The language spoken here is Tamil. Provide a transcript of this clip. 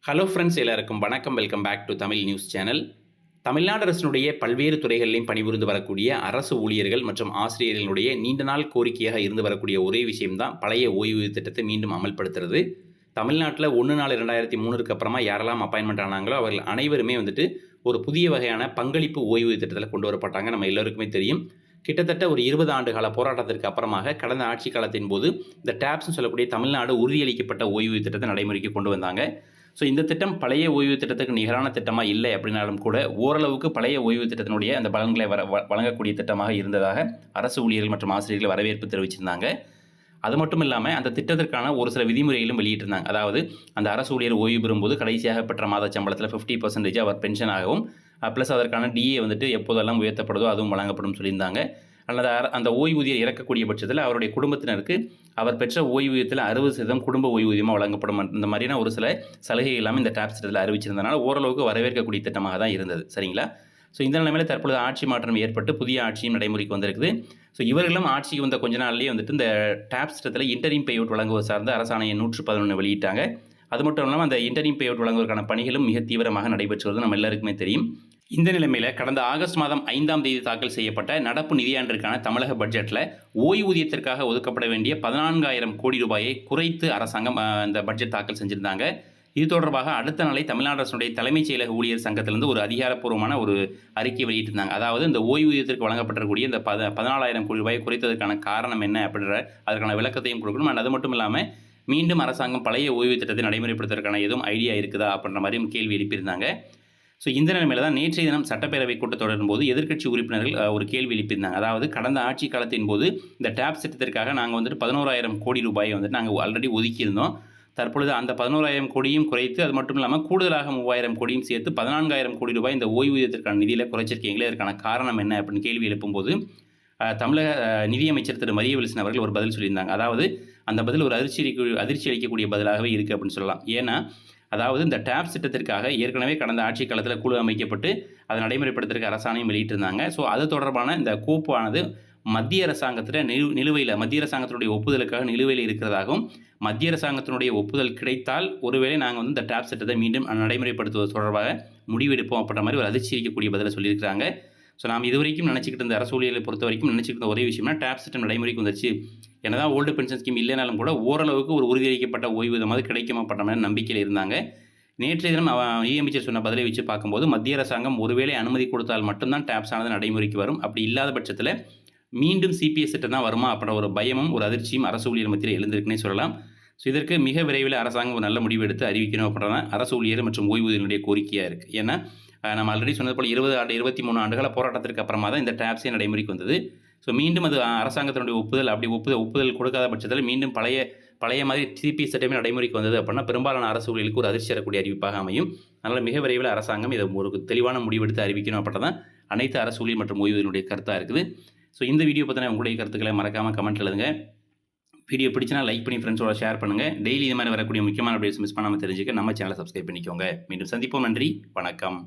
ஹலோ ஃப்ரெண்ட்ஸ், எல்லாருக்கும் வணக்கம். Welcome back to Tamil news channel. Tamil Nadu அரசினுடைய பல்வேறு துறைகளிலும் பணிபுரிந்து வரக்கூடிய அரசு ஊழியர்கள் மற்றும் ஆசிரியர்களுடைய நீண்ட நாள் கோரிக்கையாக இருந்து வரக்கூடிய ஒரே விஷயம்தான் பழைய ஓய்வூதிய திட்டத்தை மீண்டும் அமல்படுத்துறது. தமிழ்நாட்டில் 1/4/2003 அப்புறமா யாரெல்லாம் அப்பாயின்மெண்ட் ஆனாங்களோ அவர்கள் அனைவருமே ஒரு புதிய வகையான பங்களிப்பு ஓய்வூதிய திட்டத்தில் கொண்டு வரப்பட்டாங்க. நம்ம எல்லோருக்குமே தெரியும். கிட்டத்தட்ட ஒரு 20 ஆண்டு கால போராட்டத்திற்கு அப்புறமாக கடந்த ஆட்சி காலத்தின் போது இந்த டேப்ஸ்னு சொல்லக்கூடிய தமிழ்நாடு உறுதியளிக்கப்பட்ட ஓய்வூதிய திட்டத்தை நடைமுறைக்கு கொண்டு வந்தாங்க. ஸோ இந்த திட்டம் பழைய ஓய்வூதிய திட்டத்துக்கு நிகரான திட்டமாக இல்லை அப்படின்னாலும் கூட ஓரளவுக்கு பழைய ஓய்வூதிய திட்டத்தினுடைய அந்த பலன்களை வழங்கக்கூடிய திட்டமாக இருந்ததாக அரசு ஊழியர்கள் மற்றும் ஆசிரியர்கள் வரவேற்பு தெரிவிச்சிருந்தாங்க. அது மட்டும் இல்லாமல் அந்த திட்டத்திற்கான ஒரு சில விதிமுறைகளும் வெளியிட்டிருந்தாங்க. அதாவது அந்த அரசு ஊழியர் ஓய்வு பெறும்போது கடைசியாக பெற்ற மாத சம்பளத்தில் 50% அவர் பென்ஷனாகவும் ப்ளஸ் அதற்கான டிஏ எப்போதெல்லாம் உயர்த்தப்படுதோ அதுவும் வழங்கப்படும் சொல்லியிருந்தாங்க. அல்லது அந்த ஓய்வூதியர் இறக்கக்கூடிய பட்சத்தில் அவருடைய குடும்பத்தினருக்கு அவர் பெற்ற ஓய்வூதியத்தில் 60% குடும்ப ஓய்வூதியமாக வழங்கப்படும். இந்த மாதிரியான ஒரு சில சலுகைகள் எல்லாமே இந்த டேப்ஸ் திட்டத்தில் அறிவிச்சிருந்தனால ஓரளவுக்கு வரவேற்கக்கூடிய திட்டமாக தான் இருந்தது. சரிங்களா? ஸோ இந்த நிலைமையில் தற்பொழுது ஆட்சி மாற்றம் ஏற்பட்டு புதிய ஆட்சியும் நடைமுறைக்கு வந்திருக்குது. ஸோ இவர்களும் ஆட்சிக்கு வந்த கொஞ்ச நாள்லேயே இந்த டேப்ஸ் திட்டத்தில் இன்டரிம் பே அவுட் வழங்குவது சார்ந்த அரசாணை 111 வெளியிட்டாங்க. அது மட்டும் இல்லாமல் அந்த இன்டரிம் பே அவுட் வழங்குவதற்கான பணிகளும் மிக தீவிரமாக நடைபெற்று வருவது நம்ம எல்லாருக்குமே தெரியும். இந்த நிலைமையில் கடந்த ஆகஸ்ட் மாதம் 5ஆம் தேதி தாக்கல் செய்யப்பட்ட நடப்பு நிதியாண்டிற்கான தமிழக பட்ஜெட்டில் ஓய்வூதியத்திற்காக ஒதுக்கப்பட வேண்டிய 14,000 கோடி ரூபாயை குறைத்து அரசாங்கம் இந்த பட்ஜெட் தாக்கல் செஞ்சுருந்தாங்க. இது தொடர்பாக அடுத்த நாளை தமிழ்நாடு அரசுடைய தலைமைச் செயலக ஊழியர் சங்கத்திலிருந்து ஒரு அதிகாரப்பூர்வமான ஒரு அறிக்கை வெளியிட்டிருந்தாங்க. அதாவது இந்த ஓய்வூதியத்திற்கு வழங்கப்பட்டிருக்கக்கூடிய இந்த 14,000 கோடி ரூபாயை குறைத்ததற்கான காரணம் என்ன அப்படின்ற அதற்கான விளக்கத்தையும் கொடுக்கணும். அது மட்டும் இல்லாமல் மீண்டும் அரசாங்கம் பழைய ஓய்வு திட்டத்தை நடைமுறைப்படுத்துவதற்கான எதுவும் ஐடியா இருக்குதா அப்படின்ற மாதிரியும் கேள்வி எழுப்பியிருந்தாங்க. ஸோ இந்த நிலைமையில் தான் நேற்றைய தினம் சட்டப்பேரவை கூட்டத்தொடரின் போது எதிர்க்கட்சி உறுப்பினர்கள் ஒரு கேள்வி எழுப்பியிருந்தாங்க. அதாவது கடந்த ஆட்சி காலத்தின் போது இந்த டேப்ஸ் திட்டத்திற்காக நாங்கள் 11,000 கோடி ரூபாயை நாங்கள் ஆல்ரெடி ஒதுக்கியிருந்தோம். தற்பொழுது அந்த 11,000 கோடியும் குறைத்து அது மட்டும் இல்லாமல் கூடுதலாக 3,000 கோடியும் சேர்த்து 14,000 கோடி ரூபாய் இந்த ஓய்வூதியத்திற்கான நிதியில் குறைச்சிருக்கீங்களே, அதற்கான காரணம் என்ன அப்படின்னு கேள்வி எழுப்பும்போது தமிழக நிதியமைச்சர் திரு மரியவில்சன் அவர்கள் ஒரு பதில் சொல்லியிருந்தாங்க. அதாவது அந்த பதில் ஒரு அதிர்ச்சி அளிக்கக்கூடிய பதிலாகவே இருக்குது அப்படின்னு சொல்லலாம். ஏன்னா அதாவது இந்த டேப்ஸ் திட்டத்திற்காக ஏற்கனவே கடந்த ஆட்சி காலத்தில் குழு அமைக்கப்பட்டு அதை நடைமுறைப்படுத்துறதுக்கு அரசாணையும் வெளியிட்டிருந்தாங்க. ஸோ அது தொடர்பான இந்த கோப்பானது மத்திய அரசாங்கத்தில் நிலுவையில் மத்திய அரசாங்கத்தினுடைய ஒப்புதலுக்காக நிலுவையில் இருக்கிறதாகவும் மத்திய அரசாங்கத்தினுடைய ஒப்புதல் கிடைத்தால் ஒருவேளை நாங்கள் இந்த டேப்ஸ் திட்டத்தை மீண்டும் நடைமுறைப்படுத்துவது தொடர்பாக முடிவெடுப்போம் அப்படின்ற மாதிரி ஒரு அதிர்ச்சி அளிக்கக்கூடிய பதிலை சொல்லியிருக்கிறாங்க. ஸோ நாம் இதுவரைக்கும் நினச்சிக்கிட்டு இருந்த அரசு ஊழியர்களை பொறுத்த வரைக்கும் நினச்சிக்கிட்ட ஒரே விஷயம்னா டேப்ஸ் திட்டம் நடைமுறைக்கு வந்துச்சு. என்னதான் ஓல்டு பென்ஷன் ஸ்கீம் இல்லைனாலும் கூட ஓரளவுக்கு ஒரு உறுதியளிக்கப்பட்ட ஓய்வூதியமாவது கிடைக்குமா பட்ட மாதிரி நம்பிக்கையில் இருந்தாங்க. நேற்றைய தினம் நிதியமைச்சர் சொன்ன பதிலை வச்சு பார்க்கும்போது மத்திய அரசாங்கம் ஒருவேளை அனுமதி கொடுத்தால் மட்டும்தான் டேப்ஸ் ஆனது நடைமுறைக்கு வரும். அப்படி இல்லாத பட்சத்தில் மீண்டும் சிபிஎஸ் திட்டம் தான் வருமா அப்படின்ற ஒரு பயமும் ஒரு அதிர்ச்சியும் அரசு ஊழியர் மத்தியில் எழுந்திருக்குன்னே சொல்லலாம். ஸோ இதற்கு மிக விரைவில் அரசாங்கம் ஒரு நல்ல முடிவு எடுத்து அறிவிக்கணும் அப்படின்றதான் அரசு ஊழியர் மற்றும் ஓய்வூதியர்களுடைய கோரிக்கையாக இருக்குது. ஏன்னா நம்ம ஆல்ரெடி சொன்னது போல் 23 ஆண்டுகள போராட்டத்திற்கு அப்புறமா தான் இந்த டேப்ஸே நடைமுறைக்கு வந்தது. ஸோ மீண்டும் அது அரசாங்கத்தினுடைய ஒப்புதல் ஒப்புதல் கொடுக்காத பட்சத்தில் மீண்டும் பழைய மாதிரி சிபிஎஸ் திட்டமே நடைமுறைக்கு வந்தது அப்படின்னா பெரும்பாலான அரசு ஊழியர்களுக்கு ஒரு அதிர்ச்சி தரக்கூடிய அறிவிப்பாக அமையும். அதனால் மிக விரைவில் அரசாங்கம் இதை ஒரு தெளிவான முடிவெடுத்து அறிவிக்கணும் அப்படின்றதான் அனைத்து அரசு ஊழியர் மற்றும் ஓய்வூதியர்களுடைய கருத்தாக இருக்குது. ஸோ இந்த வீடியோ பற்றின உங்களுடைய கருத்துக்களை மறக்காமல் கமெண்ட் எழுதுங்க. வீடியோ பிடிச்சினா லைக் பண்ணி ஃப்ரெண்ட்ஸோட ஷேர் பண்ணுங்கள். டெய்லி இது மாதிரி வரக்கூடிய முக்கியமான அப்டேட்ஸ் மிஸ் பண்ணாமல் தெரிஞ்சுக்க நம்ம சேனலை சப்ஸ்கிரைப் பண்ணிக்கோங்க. மீண்டும் சந்திப்போம். நன்றி, வணக்கம்.